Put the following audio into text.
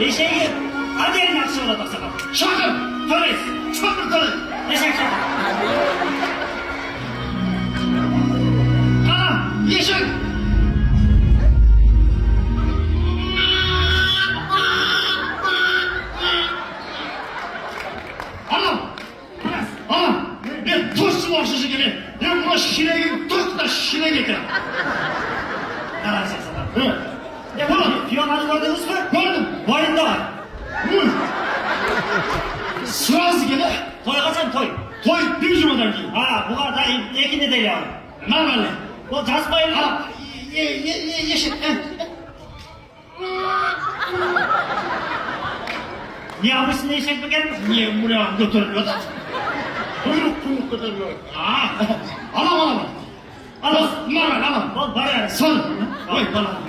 Eşeği hadi elini akşam olarak sakal. Çakır. Polis. Çakır karı. Eşek sakal. Anam. Yeşil. Anam. Anam. Ben tostum orşası gibi. Ben buna şileyi tut da şile getirem. Ne var eşek sakal? Evet. Ne bu? Piyonları gördünüz mü? Gördüm. Boyunda var. Sırası gele. Toy kaçan toy. Toy bir cumadan giyin. Ha bu kadar ekini de yavrum. Ne var lan? O tasmayın lan. Anam. Yeşil. Niye almışsın eşek mi gelmiş? Niye buraya götürülüyor da? Kuyruk götürülüyor. Anam. Al. Anam. Anam. Bol para. Sor. Oy bana.